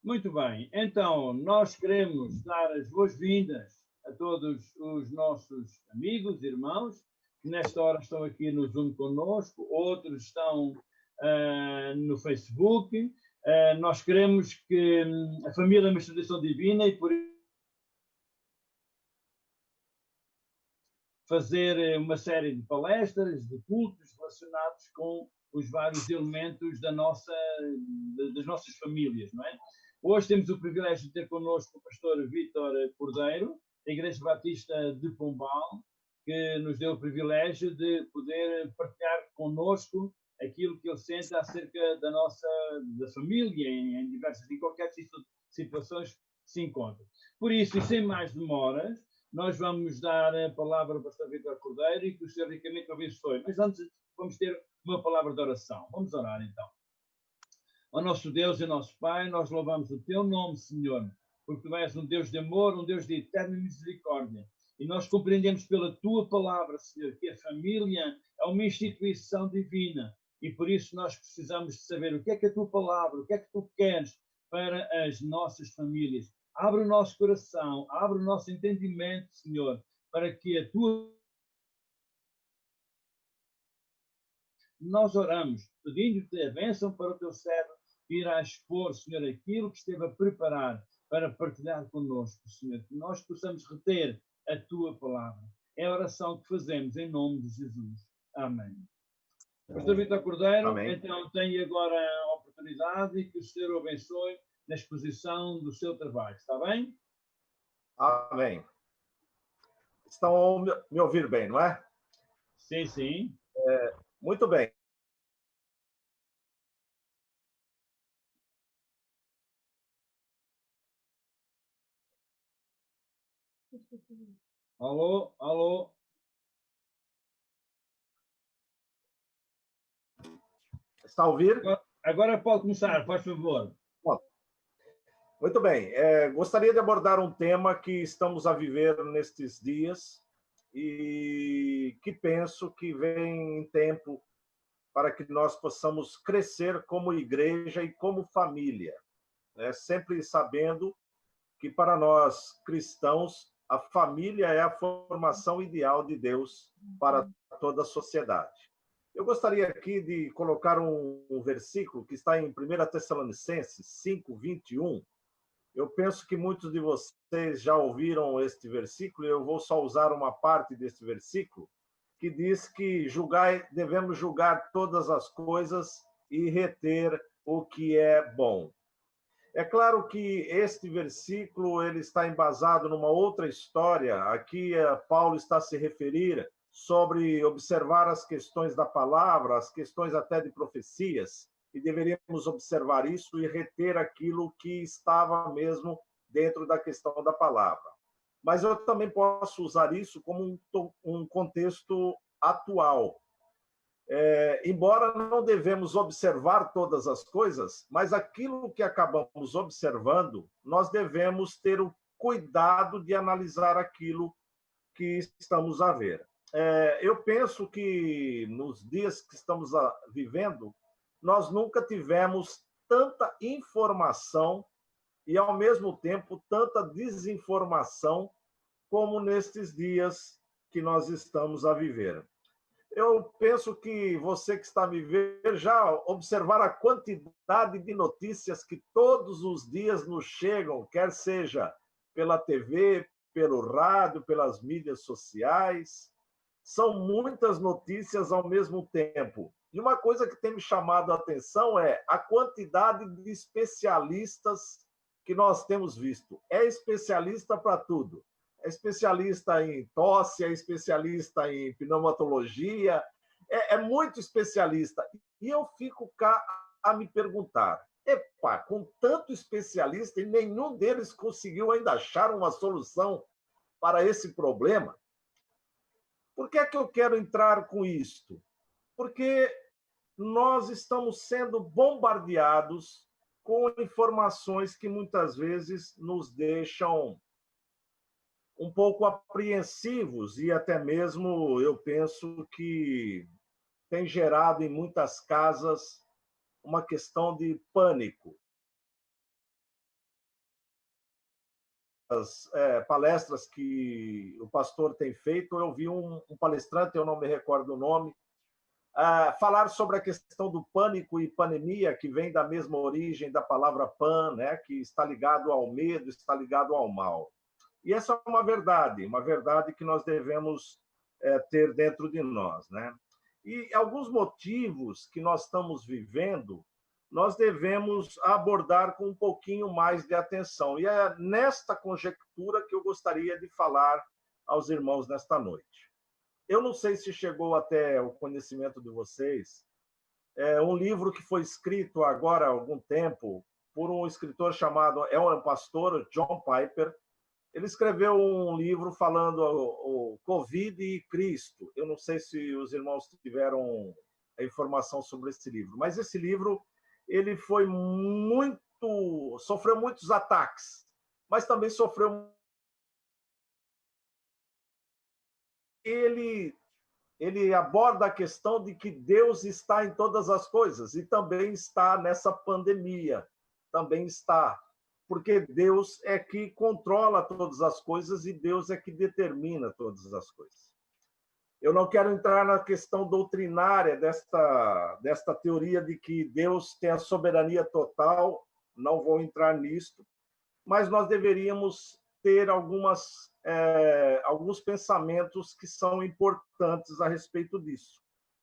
Muito bem, então nós queremos dar as boas-vindas a todos os nossos amigos, irmãos, que nesta hora estão aqui no Zoom conosco, outros estão no Facebook. Nós queremos que a família é uma instituição divina e por isso fazer uma série de palestras, de cultos relacionados com os vários elementos das nossas famílias, não é? Hoje temos o privilégio de ter connosco o pastor Vítor Cordeiro, da Igreja Batista de Pombal, que nos deu o privilégio de poder partilhar connosco aquilo que ele sente acerca da família, em qualquer situações se encontra. Por isso, e sem mais demoras, nós vamos dar a palavra ao pastor Vítor Cordeiro e que o Senhor ricamente o abençoe. Mas antes, vamos ter uma palavra de oração. Vamos orar, então. Ó nosso Deus e nosso Pai, nós louvamos o teu nome, Senhor, porque tu és um Deus de amor, um Deus de eterna misericórdia. E nós compreendemos pela tua palavra, Senhor, que a família é uma instituição divina. E por isso nós precisamos de saber o que é a tua palavra, o que é que tu queres para as nossas famílias. Abre o nosso coração, abre o nosso entendimento, Senhor, para que a tua... Nós oramos, pedindo-te a bênção para o teu servo, que irá expor, Senhor, aquilo que esteve a preparar para partilhar connosco, Senhor, que nós possamos reter a tua palavra. É a oração que fazemos em nome de Jesus. Amém. Pastor Vítor Cordeiro, Amém. Então tem agora a oportunidade e que o Senhor o abençoe na exposição do seu trabalho, está bem? Amém. Estão me ouvir bem, não é? Sim, sim. Muito bem. Alô, alô. Está a ouvir? Agora pode começar, por favor. Muito bem. Gostaria de abordar um tema que estamos a viver nestes dias e que penso que vem em tempo para que nós possamos crescer como igreja e como família, né? Sempre sabendo que para nós cristãos a família é a formação ideal de Deus para toda a sociedade. Eu gostaria aqui de colocar um versículo que está em 1 Tessalonicenses 5:21. Eu penso que muitos de vocês já ouviram este versículo, e eu vou só usar uma parte deste versículo, que diz que devemos julgar todas as coisas e reter o que é bom. É claro que este versículo ele está embasado numa outra história. Aqui Paulo está a se referir sobre observar as questões da palavra, as questões até de profecias, e deveríamos observar isso e reter aquilo que estava mesmo dentro da questão da palavra. Mas eu também posso usar isso como um contexto atual. Embora não devemos observar todas as coisas, mas aquilo que acabamos observando, nós devemos ter o cuidado de analisar aquilo que estamos a ver. Eu penso que nos dias que estamos vivendo, nós nunca tivemos tanta informação e, ao mesmo tempo, tanta desinformação como nestes dias que nós estamos a viver. Eu penso que você que está a me ver já observar a quantidade de notícias que todos os dias nos chegam, quer seja pela TV, pelo rádio, pelas mídias sociais. São muitas notícias ao mesmo tempo. E uma coisa que tem me chamado a atenção é a quantidade de especialistas que nós temos visto. É especialista para tudo. É especialista em tosse, é especialista em pneumatologia, é muito especialista. E eu fico cá a me perguntar, epa, com tanto especialista e nenhum deles conseguiu ainda achar uma solução para esse problema? Por que é que eu quero entrar com isto? Porque nós estamos sendo bombardeados com informações que muitas vezes nos deixam um pouco apreensivos e até mesmo eu penso que tem gerado em muitas casas uma questão de pânico. palestras que o pastor tem feito, eu vi um palestrante, eu não me recordo o nome, falar sobre a questão do pânico e pandemia, que vem da mesma origem da palavra pan, né, que está ligado ao medo, está ligado ao mal. E essa é uma verdade que nós devemos ter dentro de nós, né? E alguns motivos que nós estamos vivendo, nós devemos abordar com um pouquinho mais de atenção. E é nesta conjectura que eu gostaria de falar aos irmãos nesta noite. Eu não sei se chegou até o conhecimento de vocês, um livro que foi escrito agora há algum tempo por um escritor chamado, é um pastor, John Piper. Ele escreveu um livro falando o Covid e Cristo. Eu não sei se os irmãos tiveram a informação sobre esse livro, mas esse livro ele foi sofreu muitos ataques, mas também sofreu. Ele aborda a questão de que Deus está em todas as coisas e também está nessa pandemia, também está, porque Deus é que controla todas as coisas e Deus é que determina todas as coisas. Eu não quero entrar na questão doutrinária desta teoria de que Deus tem a soberania total, não vou entrar nisto, mas nós deveríamos ter alguns pensamentos que são importantes a respeito disso.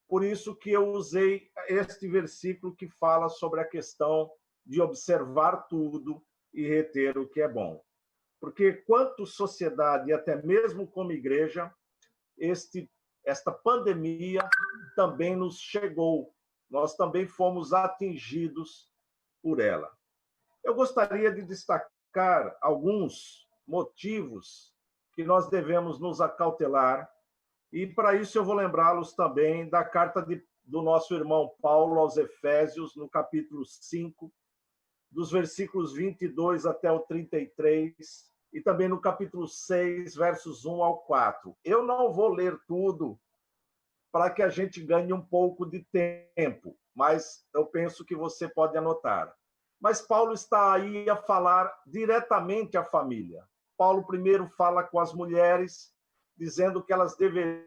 Por isso que eu usei este versículo que fala sobre a questão de observar tudo e reter o que é bom. Porque quanto sociedade, e até mesmo como igreja, esta pandemia também nos chegou. Nós também fomos atingidos por ela. Eu gostaria de destacar alguns motivos que nós devemos nos acautelar, e para isso eu vou lembrá-los também da carta do nosso irmão Paulo aos Efésios, no capítulo 5, dos versículos 22 até o 33, e também no capítulo 6, versos 1 ao 4. Eu não vou ler tudo para que a gente ganhe um pouco de tempo, mas eu penso que você pode anotar. Mas Paulo está aí a falar diretamente à família. Paulo primeiro fala com as mulheres, dizendo que elas deveriam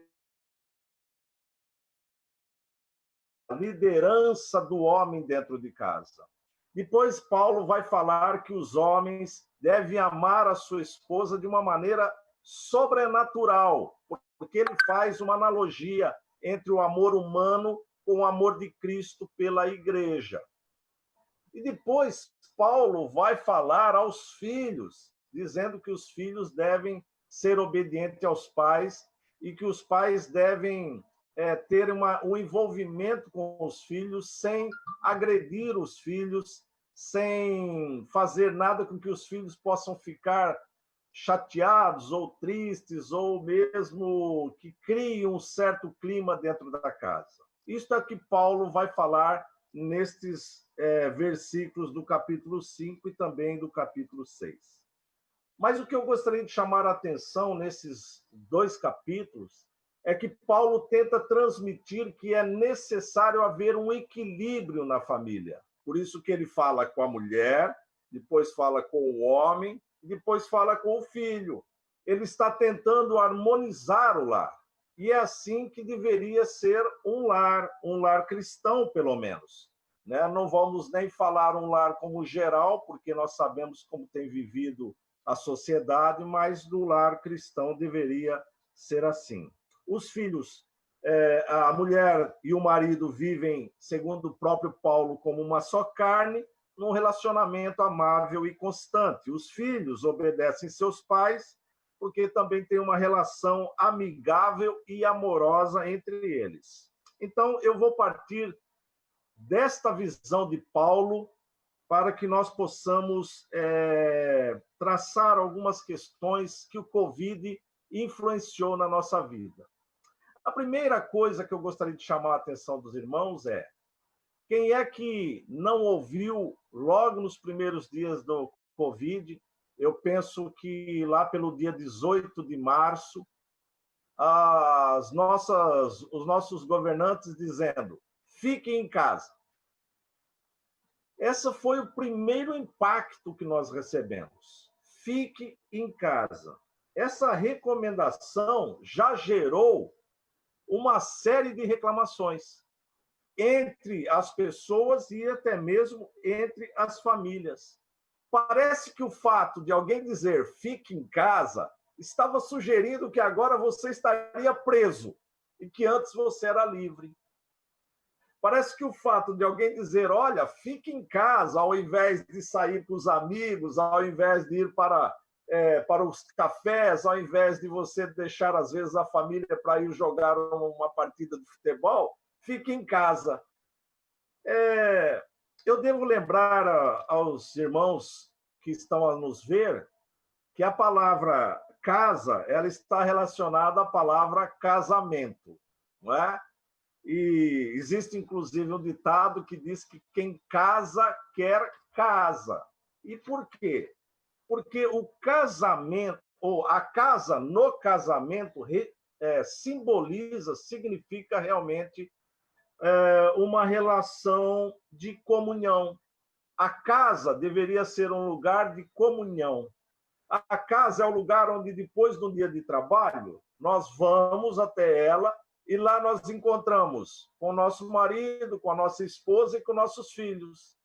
a liderança do homem dentro de casa. Depois Paulo vai falar que os homens devem amar a sua esposa de uma maneira sobrenatural, porque ele faz uma analogia entre o amor humano com o amor de Cristo pela igreja. E depois Paulo vai falar aos filhos, dizendo que os filhos devem ser obedientes aos pais e que os pais devem ter um envolvimento com os filhos sem agredir os filhos, sem fazer nada com que os filhos possam ficar chateados ou tristes, ou mesmo que criem um certo clima dentro da casa. Isto é que Paulo vai falar nestes versículos do capítulo 5 e também do capítulo 6. Mas o que eu gostaria de chamar a atenção nesses dois capítulos é que Paulo tenta transmitir que é necessário haver um equilíbrio na família. Por isso que ele fala com a mulher, depois fala com o homem, depois fala com o filho. Ele está tentando harmonizar o lar. E é assim que deveria ser um lar cristão, pelo menos. Né? Não vamos nem falar um lar como geral, porque nós sabemos como tem vivido a sociedade, mas no lar cristão deveria ser assim. Os filhos, a mulher e o marido vivem, segundo o próprio Paulo, como uma só carne, num relacionamento amável e constante. Os filhos obedecem seus pais, porque também tem uma relação amigável e amorosa entre eles. Então, eu vou partir desta visão de Paulo para que nós possamos traçar algumas questões que o Covid influenciou na nossa vida. A primeira coisa que eu gostaria de chamar a atenção dos irmãos é: quem é que não ouviu logo nos primeiros dias do Covid? Eu penso que lá pelo dia 18 de março, os nossos governantes dizendo: fiquem em casa. Esse foi o primeiro impacto que nós recebemos. fique em casa. Essa recomendação já gerou uma série de reclamações entre as pessoas e até mesmo entre as famílias. Parece que o fato de alguém dizer fique em casa estava sugerindo que agora você estaria preso e que antes você era livre. Parece que o fato de alguém dizer, olha, fique em casa, ao invés de sair com os amigos, ao invés de ir para os cafés, ao invés de você deixar, às vezes, a família para ir jogar uma partida de futebol, fique em casa. Eu devo lembrar aos irmãos que estão a nos ver que a palavra casa ela está relacionada à palavra casamento, não é? E existe, inclusive, um ditado que diz que quem casa quer casa. E por quê? Porque o casamento, ou a casa no casamento, simboliza, significa realmente uma relação de comunhão. A casa deveria ser um lugar de comunhão. A casa é o lugar onde, depois do dia de trabalho, nós vamos até ela e lá nós encontramos com o nosso marido, com a nossa esposa e com nossos filhos.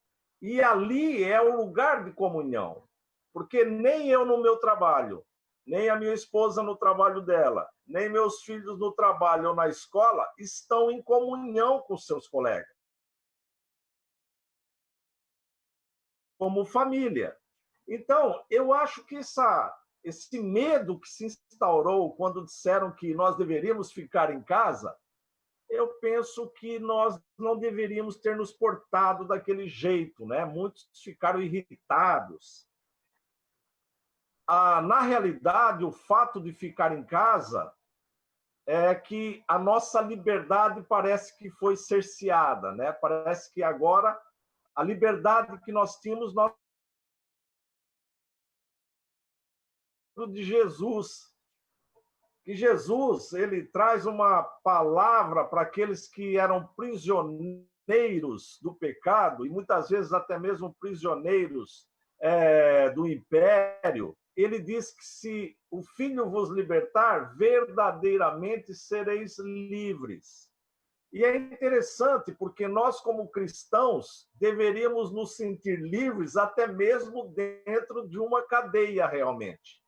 E ali é o lugar de comunhão, porque nem eu no meu trabalho, nem a minha esposa no trabalho dela, nem meus filhos no trabalho ou na escola estão em comunhão com seus colegas, como família. Então, eu acho que esse medo que se instaurou quando disseram que nós deveríamos ficar em casa, eu penso que nós não deveríamos ter nos portado daquele jeito, né? Muitos ficaram irritados. Na realidade, o fato de ficar em casa é que a nossa liberdade parece que foi cerceada, né? Parece que agora a liberdade que nós tínhamos, nós de Jesus, que Jesus ele traz uma palavra para aqueles que eram prisioneiros do pecado e muitas vezes até mesmo prisioneiros do império. Ele diz que se o Filho vos libertar, verdadeiramente sereis livres. E é interessante porque nós, como cristãos, deveríamos nos sentir livres até mesmo dentro de uma cadeia realmente.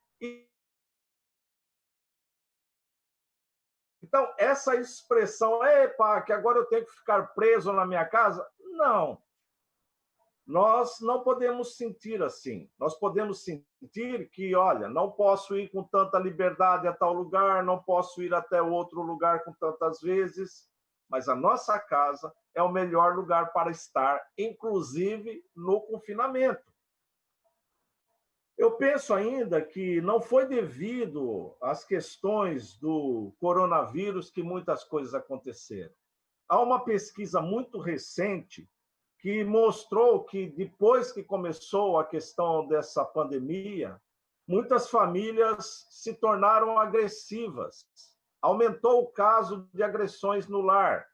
Então, essa expressão, epa, que agora eu tenho que ficar preso na minha casa, não. Nós não podemos sentir assim. Nós podemos sentir que, olha, não posso ir com tanta liberdade a tal lugar, não posso ir até outro lugar com tantas vezes, mas a nossa casa é o melhor lugar para estar, inclusive no confinamento. Eu penso ainda que não foi devido às questões do coronavírus que muitas coisas aconteceram. Há uma pesquisa muito recente que mostrou que, depois que começou a questão dessa pandemia, muitas famílias se tornaram agressivas. Aumentou o caso de agressões no lar.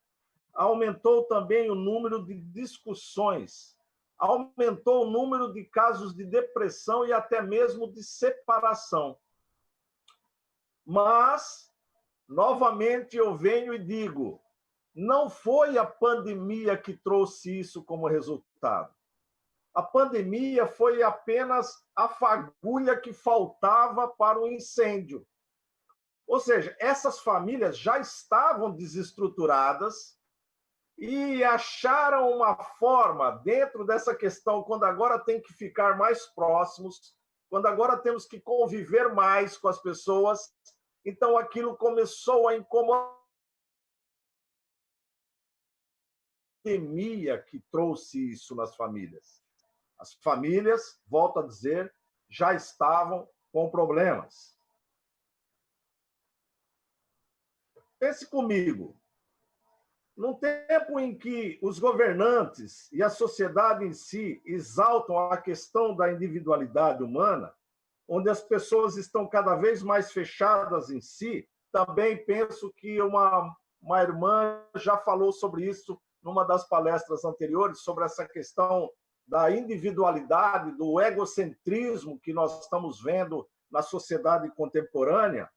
Aumentou também o número de discussões. Aumentou o número de casos de depressão e até mesmo de separação. Mas, novamente, eu venho e digo, não foi a pandemia que trouxe isso como resultado. A pandemia foi apenas a fagulha que faltava para o incêndio. Ou seja, essas famílias já estavam desestruturadas e acharam uma forma, dentro dessa questão, quando agora tem que ficar mais próximos, quando agora temos que conviver mais com as pessoas, então aquilo começou a incomodar. A pandemia que trouxe isso nas famílias. As famílias, volto a dizer, já estavam com problemas. Pense comigo, num tempo em que os governantes e a sociedade em si exaltam a questão da individualidade humana, onde as pessoas estão cada vez mais fechadas em si, também penso que uma irmã já falou sobre isso numa das palestras anteriores, sobre essa questão da individualidade, do egocentrismo que nós estamos vendo na sociedade contemporânea,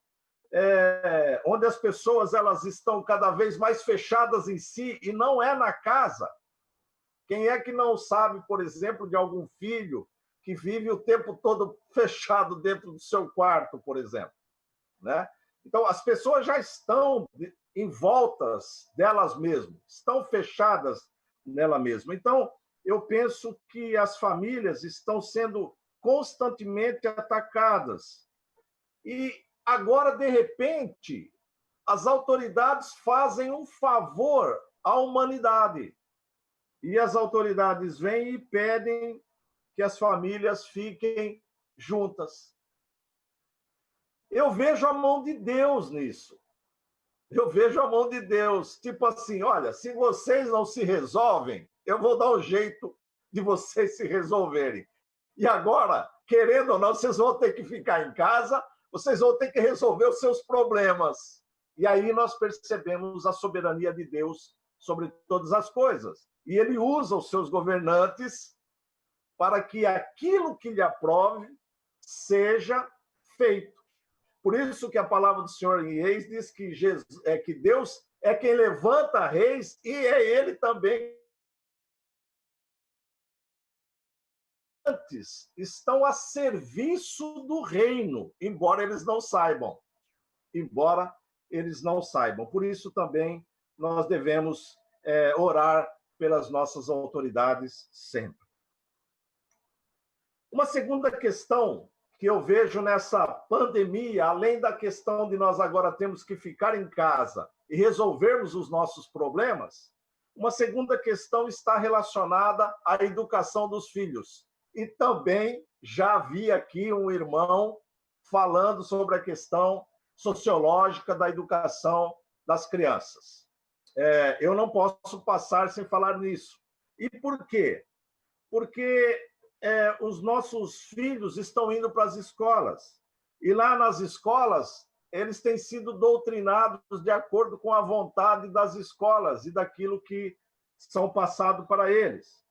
onde as pessoas elas estão cada vez mais fechadas em si, e não é na casa. Quem é que não sabe, por exemplo, de algum filho que vive o tempo todo fechado dentro do seu quarto, por exemplo, né? Então, as pessoas já estão em voltas delas mesmas, estão fechadas nela mesma. Então, eu penso que as famílias estão sendo constantemente atacadas. E agora, de repente, as autoridades fazem um favor à humanidade. E as autoridades vêm e pedem que as famílias fiquem juntas. Eu vejo a mão de Deus nisso. Eu vejo a mão de Deus. Tipo assim, olha, se vocês não se resolvem, eu vou dar um jeito de vocês se resolverem. E agora, querendo ou não, vocês vão ter que ficar em casa, vocês vão ter que resolver os seus problemas. E aí nós percebemos a soberania de Deus sobre todas as coisas. E ele usa os seus governantes para que aquilo que lhe aprove seja feito. Por isso que a palavra do Senhor em Reis diz que, que Deus é quem levanta reis e é ele também. Estão a serviço do reino, embora eles não saibam. Embora eles não saibam. Por isso também nós devemos orar pelas nossas autoridades sempre. Uma segunda questão que eu vejo nessa pandemia, além da questão de nós agora temos que ficar em casa e resolvermos os nossos problemas, uma segunda questão está relacionada à educação dos filhos. E também já vi aqui um irmão falando sobre a questão sociológica da educação das crianças. Eu não posso passar sem falar nisso. E por quê? Porque os nossos filhos estão indo para as escolas. E lá nas escolas, eles têm sido doutrinados de acordo com a vontade das escolas e daquilo que são passado para eles.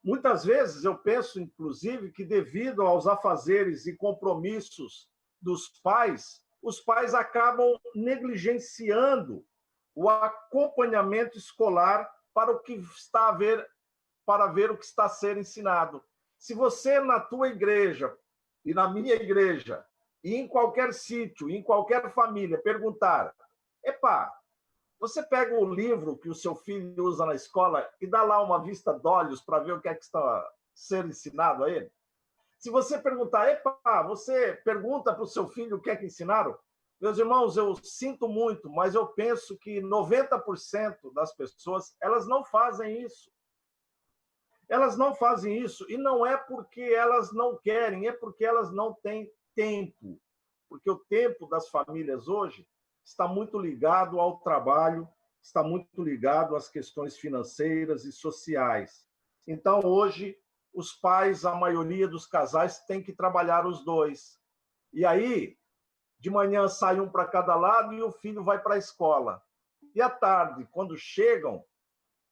Muitas vezes eu penso, inclusive, que devido aos afazeres e compromissos dos pais, os pais acabam negligenciando o acompanhamento escolar para o que está a ver, para ver o que está a ser ensinado. Se você, na tua igreja, e na minha igreja, e em qualquer sítio, em qualquer família, perguntar, você pega o livro que o seu filho usa na escola e dá lá uma vista de olhos para ver o que é que está sendo ensinado a ele? Se você perguntar, você pergunta para o seu filho o que é que ensinaram? Meus irmãos, eu sinto muito, mas eu penso que 90% das pessoas, elas não fazem isso. Elas não fazem isso, e não é porque elas não querem, é porque elas não têm tempo. Porque o tempo das famílias hoje está muito ligado ao trabalho, está muito ligado às questões financeiras e sociais. Então, hoje, os pais, a maioria dos casais, tem que trabalhar os dois. E aí, de manhã sai um para cada lado e o filho vai para a escola. E à tarde, quando chegam,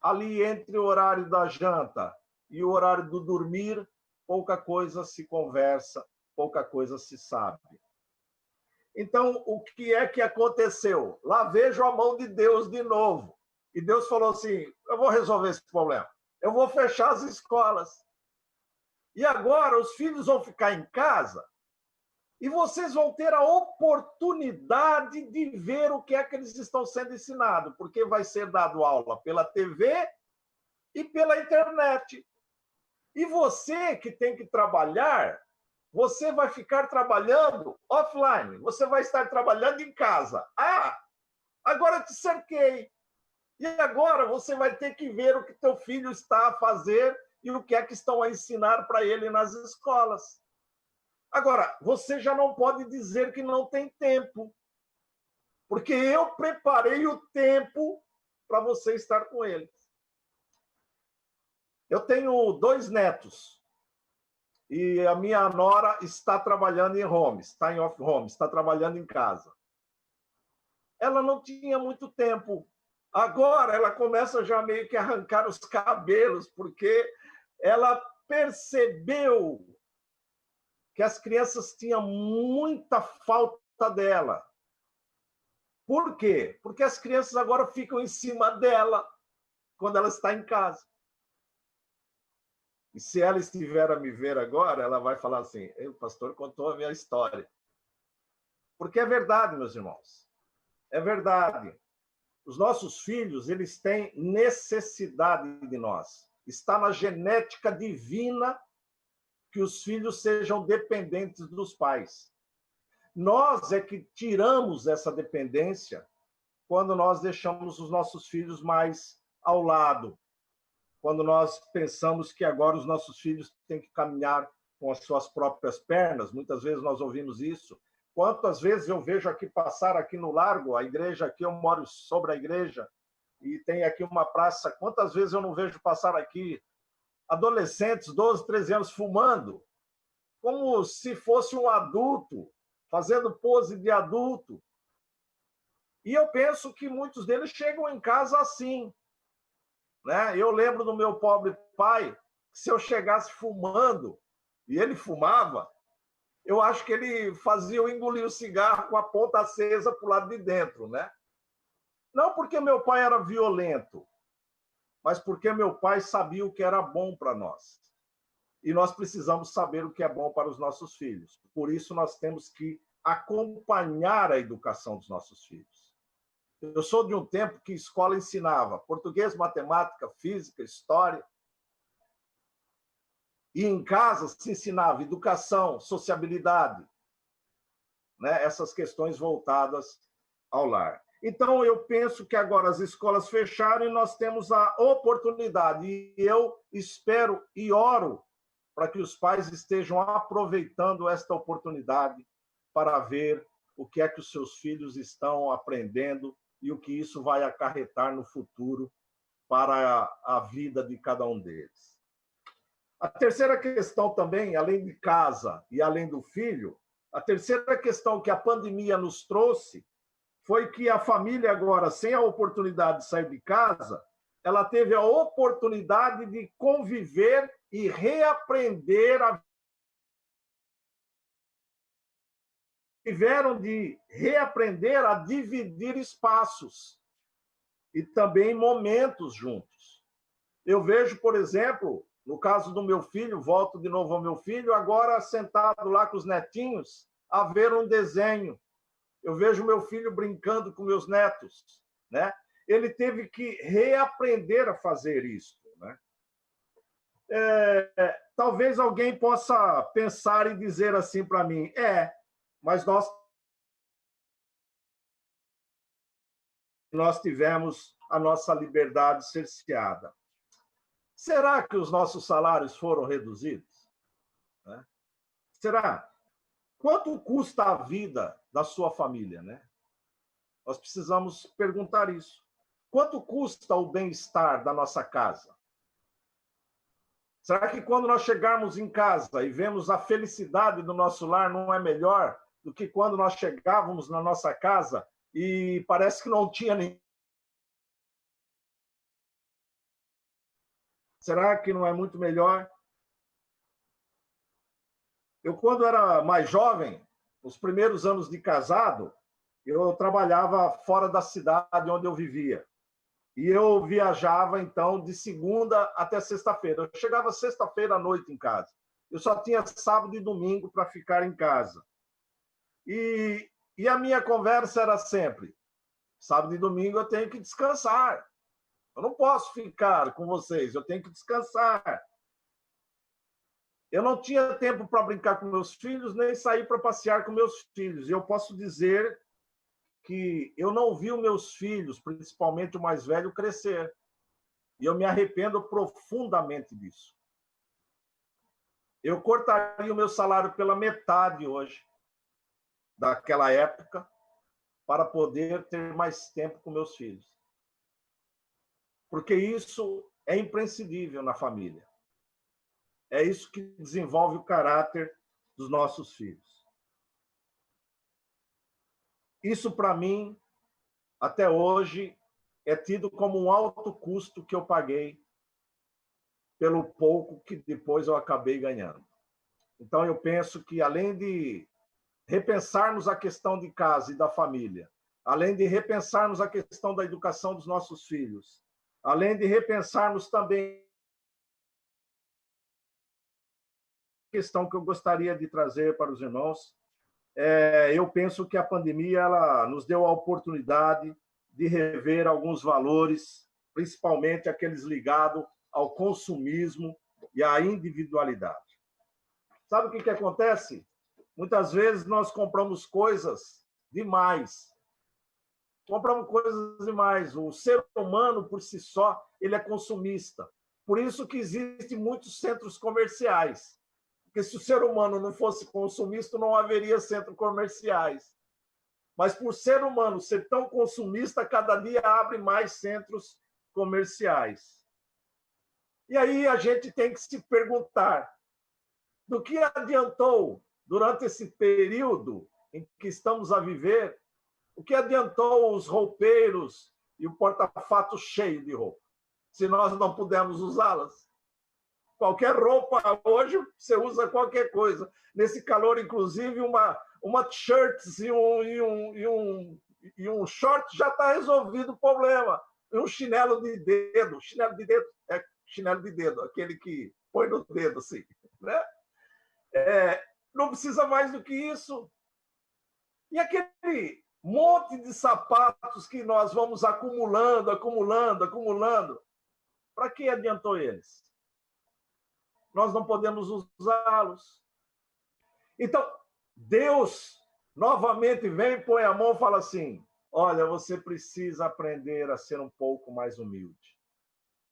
ali entre o horário da janta e o horário do dormir, pouca coisa se conversa, pouca coisa se sabe. Então, o que é que aconteceu? Lá vejo a mão de Deus de novo. E Deus falou assim, eu vou resolver esse problema. Eu vou fechar as escolas. E agora os filhos vão ficar em casa e vocês vão ter a oportunidade de ver o que é que eles estão sendo ensinados, porque vai ser dado aula pela TV e pela internet. E você que tem que trabalhar, você vai ficar trabalhando offline, você vai estar trabalhando em casa. Agora eu te cerquei. E agora você vai ter que ver o que teu filho está a fazer e o que é que estão a ensinar para ele nas escolas. Agora, você já não pode dizer que não tem tempo, porque eu preparei o tempo para você estar com eles. Eu tenho 2 netos e a minha nora está trabalhando em home, está em off-home, está trabalhando em casa. Ela não tinha muito tempo. Agora ela começa já meio que a arrancar os cabelos, porque ela percebeu que as crianças tinham muita falta dela. Por quê? Porque as crianças agora ficam em cima dela quando ela está em casa. E se ela estiver a me ver agora, ela vai falar assim: o pastor contou a minha história. Porque é verdade, meus irmãos. É verdade. Os nossos filhos, eles têm necessidade de nós. Está na genética divina que os filhos sejam dependentes dos pais. Nós é que tiramos essa dependência quando nós deixamos os nossos filhos mais ao lado, quando nós pensamos que agora os nossos filhos têm que caminhar com as suas próprias pernas. Muitas vezes nós ouvimos isso. Quantas vezes eu vejo aqui passar aqui no Largo, a igreja aqui, eu moro sobre a igreja, e tem aqui uma praça, quantas vezes eu não vejo passar aqui adolescentes, 12, 13 anos, fumando, como se fosse um adulto, fazendo pose de adulto. E eu penso que muitos deles chegam em casa assim, né? Eu lembro do meu pobre pai, se eu chegasse fumando, e ele fumava, eu acho que ele fazia eu engolir o cigarro com a ponta acesa para o lado de dentro, né? Não porque meu pai era violento, mas porque meu pai sabia o que era bom para nós. E nós precisamos saber o que é bom para os nossos filhos. Por isso, nós temos que acompanhar a educação dos nossos filhos. Eu sou de um tempo que a escola ensinava português, matemática, física, história. E em casa se ensinava educação, sociabilidade, né? Essas questões voltadas ao lar. Então, eu penso que agora as escolas fecharam e nós temos a oportunidade. E eu espero e oro para que os pais estejam aproveitando esta oportunidade para ver o que é que os seus filhos estão aprendendo e o que isso vai acarretar no futuro para a vida de cada um deles. A terceira questão também, além de casa e além do filho, a terceira questão que a pandemia nos trouxe foi que a família agora, sem a oportunidade de sair de casa, ela teve a oportunidade de conviver e reaprender a tiveram de reaprender a dividir espaços e também momentos juntos. Eu vejo, por exemplo, no caso do meu filho, volto de novo ao meu filho, agora sentado lá com os netinhos, a ver um desenho. Eu vejo meu filho brincando com meus netos, né? Ele teve que reaprender a fazer isso, né? Talvez alguém possa pensar e dizer assim para mim: mas nós tivemos a nossa liberdade cerceada. Será que os nossos salários foram reduzidos? Né? Será? Quanto custa a vida da sua família, né? Nós precisamos perguntar isso. Quanto custa o bem-estar da nossa casa? Será que quando nós chegarmos em casa e vemos a felicidade do nosso lar não é melhor do que quando nós chegávamos na nossa casa e parece que não tinha ninguém? Será que não é muito melhor? Eu, quando era mais jovem, nos primeiros anos de casado, eu trabalhava fora da cidade onde eu vivia. E eu viajava, então, de segunda até sexta-feira. Eu chegava sexta-feira à noite em casa. Eu só tinha sábado e domingo para ficar em casa. E a minha conversa era sempre: sábado e domingo eu tenho que descansar. Eu não posso ficar com vocês, eu tenho que descansar. Eu não tinha tempo para brincar com meus filhos, nem sair para passear com meus filhos. E eu posso dizer que eu não vi os meus filhos, principalmente o mais velho, crescer. E eu me arrependo profundamente disso. Eu cortaria o meu salário pela metade hoje, daquela época, para poder ter mais tempo com meus filhos. Porque isso é imprescindível na família. É isso que desenvolve o caráter dos nossos filhos. Isso, para mim, até hoje, é tido como um alto custo que eu paguei pelo pouco que depois eu acabei ganhando. Então, eu penso que, além de repensarmos a questão de casa e da família, além de repensarmos a questão da educação dos nossos filhos, além de repensarmos também a questão que eu gostaria de trazer para os irmãos, eu penso que a pandemia ela nos deu a oportunidade de rever alguns valores, principalmente aqueles ligados ao consumismo e à individualidade. Sabe o que acontece? Muitas vezes nós compramos coisas demais. Compramos coisas demais. O ser humano, por si só, ele é consumista. Por isso que existem muitos centros comerciais. Porque se o ser humano não fosse consumista, não haveria centros comerciais. Mas por ser humano ser tão consumista, cada dia abre mais centros comerciais. E aí a gente tem que se perguntar, do que adiantou, durante esse período em que estamos a viver, o que adiantou os roupeiros e o porta-fato cheio de roupa, se nós não pudermos usá-las? Qualquer roupa hoje, você usa qualquer coisa. Nesse calor, inclusive, uma t-shirt e um short já está resolvido o problema. E um chinelo de dedo. Chinelo de dedo é chinelo de dedo, aquele que põe no dedo, assim. Né? Não precisa mais do que isso. E aquele monte de sapatos que nós vamos acumulando, para que adiantou eles? Nós não podemos usá-los. Então, Deus novamente vem, põe a mão e fala assim, olha, você precisa aprender a ser um pouco mais humilde.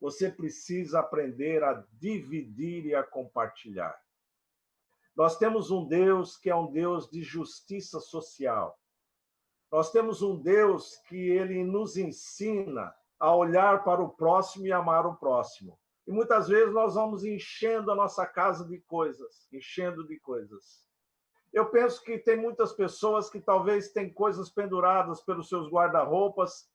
Você precisa aprender a dividir e a compartilhar. Nós temos um Deus que é um Deus de justiça social. Nós temos um Deus que ele nos ensina a olhar para o próximo e amar o próximo. E muitas vezes nós vamos enchendo a nossa casa de coisas, Eu penso que tem muitas pessoas que talvez têm coisas penduradas pelos seus guarda-roupas,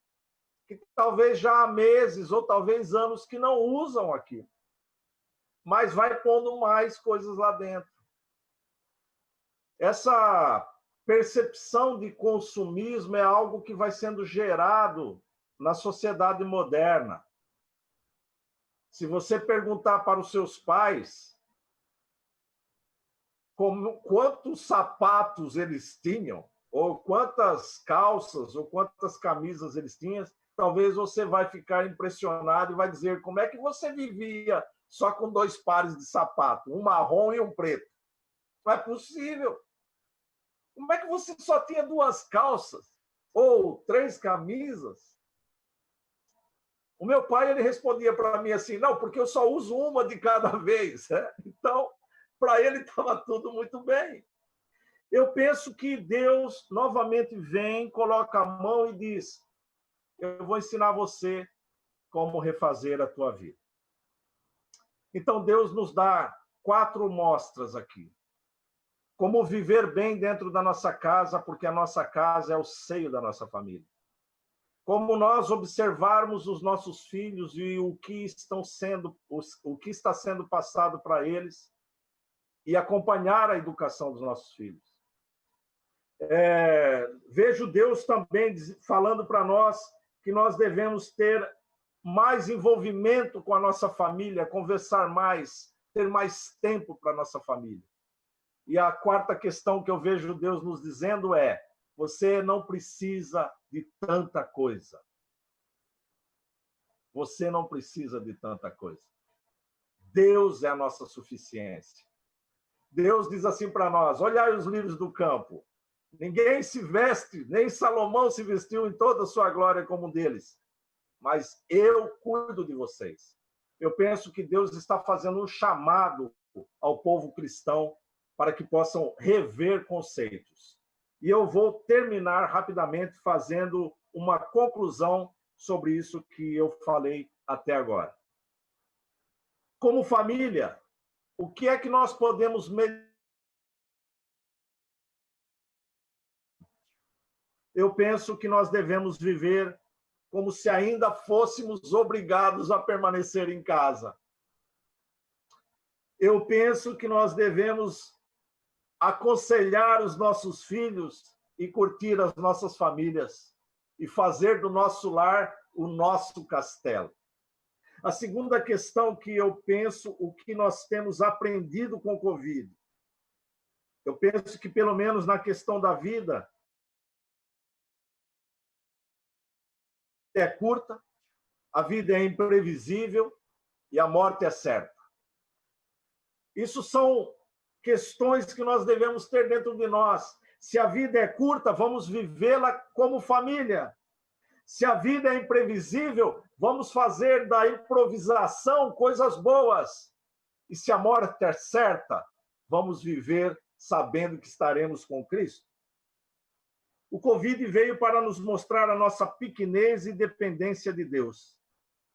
que talvez já há meses ou talvez anos que não usam aquilo, mas vai pondo mais coisas lá dentro. Essa percepção de consumismo é algo que vai sendo gerado na sociedade moderna. Se você perguntar para os seus pais quantos sapatos eles tinham, ou quantas calças, ou quantas camisas eles tinham, talvez você vai ficar impressionado e vai dizer como é que você vivia só com 2 pares de sapato, um marrom e um preto. Não é possível. Como é que você só tinha 2 calças ou 3 camisas? O meu pai ele respondia para mim assim, não, porque eu só uso uma de cada vez. Então, para ele estava tudo muito bem. Eu penso que Deus novamente vem, coloca a mão e diz, eu vou ensinar você como refazer a tua vida. Então, Deus nos dá 4 mostras aqui. Como viver bem dentro da nossa casa, porque a nossa casa é o seio da nossa família. Como nós observarmos os nossos filhos e o que está sendo passado para eles e acompanhar a educação dos nossos filhos. Vejo Deus também falando para nós que nós devemos ter mais envolvimento com a nossa família, conversar mais, ter mais tempo para a nossa família. E a 4ª questão que eu vejo Deus nos dizendo é, você não precisa de tanta coisa. Você não precisa de tanta coisa. Deus é a nossa suficiência. Deus diz assim para nós, olhai os lírios do campo. Ninguém se veste, nem Salomão se vestiu em toda a sua glória como um deles. Mas eu cuido de vocês. Eu penso que Deus está fazendo um chamado ao povo cristão para que possam rever conceitos. E eu vou terminar rapidamente fazendo uma conclusão sobre isso que eu falei até agora. Como família, o que é que nós podemos melhorar? Eu penso que nós devemos viver como se ainda fôssemos obrigados a permanecer em casa. eu penso que nós devemos aconselhar os nossos filhos e curtir as nossas famílias e fazer do nosso lar o nosso castelo. A segunda questão que eu penso, o que nós temos aprendido com o Covid. Eu penso que, pelo menos na questão da vida, é curta, a vida é imprevisível e a morte é certa. Isso são questões que nós devemos ter dentro de nós. Se a vida é curta, vamos vivê-la como família. Se a vida é imprevisível, vamos fazer da improvisação coisas boas. E se a morte é certa, vamos viver sabendo que estaremos com Cristo. O Covid veio para nos mostrar a nossa pequenez e dependência de Deus.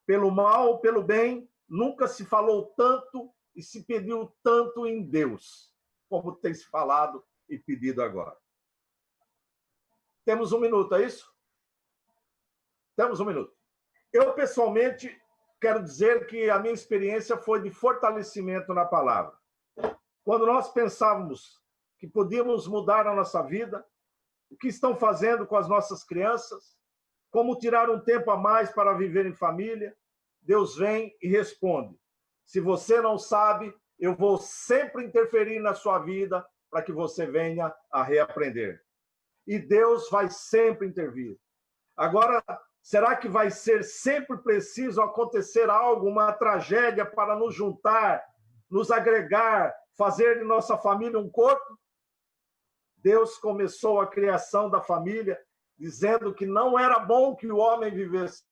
Pelo mal ou pelo bem, nunca se falou tanto e se pediu tanto em Deus, como tem se falado e pedido agora. Temos um minuto, é isso? Temos um minuto. Eu, pessoalmente, quero dizer que a minha experiência foi de fortalecimento na palavra. Quando nós pensávamos que podíamos mudar a nossa vida, o que estão fazendo com as nossas crianças, como tirar um tempo a mais para viver em família, Deus vem e responde: se você não sabe, eu vou sempre interferir na sua vida para que você venha a reaprender. E Deus vai sempre intervir. Agora, será que vai ser sempre preciso acontecer algo, uma tragédia para nos juntar, nos agregar, fazer de nossa família um corpo? Deus começou a criação da família dizendo que não era bom que o homem vivesse